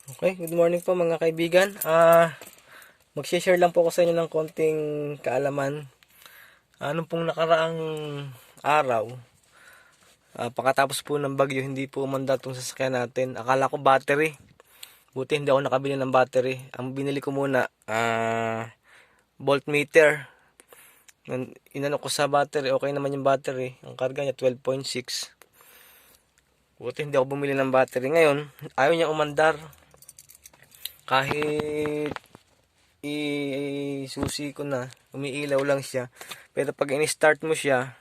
Okay, good morning po mga kaibigan. Mag-share lang po ako sa inyo ng konting kaalaman. Anong pong nakaraang araw, pagkatapos po ng bagyo, hindi po umanda itong sasakyan natin. Akala ko battery. Buti hindi ako nakabili ng battery. Ang binili ko muna, voltmeter. Inano ko sa battery, okay naman yung battery. Ang karga niya 12.6. Buti hindi ako bumili ng battery. Ngayon, ayaw niya umandar. Kahit isusi ko na, umiilaw lang siya. Pero pag in-start mo siya,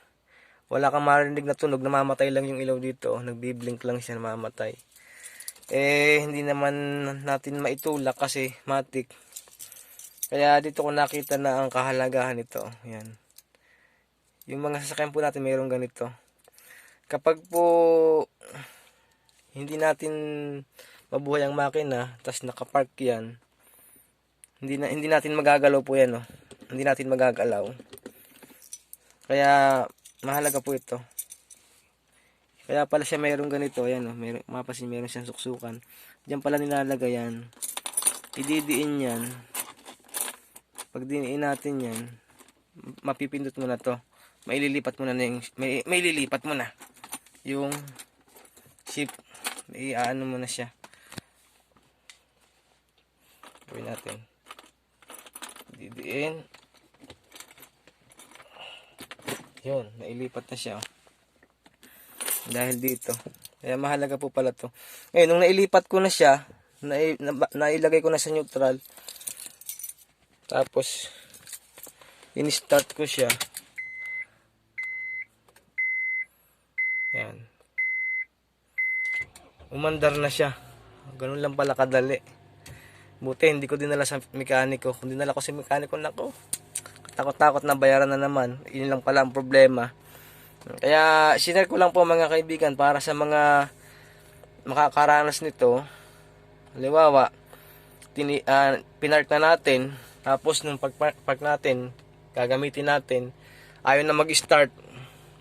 wala kang marinig na tunog, namamatay lang yung ilaw dito. Nagbi-blink lang siya, namamatay. Hindi naman natin maitulak kasi matik. Kaya dito ko nakita na ang kahalagahan nito. Yan. Yung mga sasakyan po natin mayroong ganito. Kapag po hindi natin mabuhay ang makina, tas nakapark yan, hindi natin magagalaw po yan, no? Hindi natin magagalaw. Kaya mahalaga po ito. Kaya pala siya mayroong ganito, ayan, no? Mapasin mayroon siyang suksukan. Diyan pala nilalagay yan. Ididiin yan. Pag diniin natin yan, mapipindot mo na to. Maililipat mo na yung maililipat mo na yung shift. Iaano mo na siya. Gawin natin. Didiin. Yun, nailipat na siya. Dahil dito. Kaya mahalaga po pala to. Ngayon, nung nailipat ko na siya, nailagay ko na sa neutral. Tapos, in-start ko siya. Yan. Umandar na siya. Ganun lang pala kadali. Buti hindi ko dinala sa mekaniko. Kung dinala ko sa mekaniko, nako, takot-takot na bayaran na naman. Yun lang pala ang problema. Kaya sinare ko lang po mga kaibigan para sa mga makakaranas nito. Halimbawa, pinark na natin, tapos nung pagpark natin, gagamitin natin, ayaw na mag-start.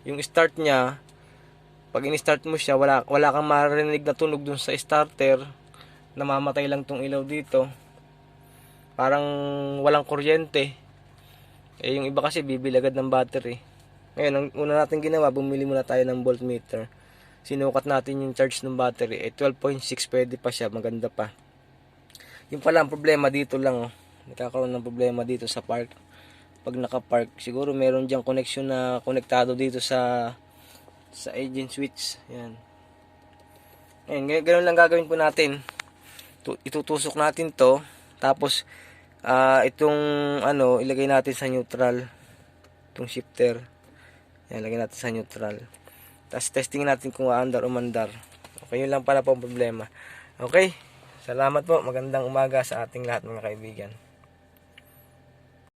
Yung start niya, pag in-start mo siya, wala kang marinig na tunog dun sa starter. Namamatay lang tong ilaw dito. Parang walang kuryente. Yung iba kasi bibili agad ng battery. Ngayon, ang una natin ginawa, bumili muna tayo ng voltmeter. Sinukat natin yung charge ng battery. 12.6 pwede pa siya, maganda pa. Yung pala ang problema dito lang. Nagkakaroon ng problema dito sa park. Pag naka-park, siguro meron diyang connection na konektado dito sa agent switch. Yan. Ngayon, ganoon lang gagawin po natin. Itutusok natin to. Tapos, itong ilagay natin sa neutral. Itong shifter. Yan, ilagay natin sa neutral. Tapos, testing natin kung aandar o mandar. Okay, yun lang pala po ang problema. Okay, salamat po. Magandang umaga sa ating lahat mga kaibigan.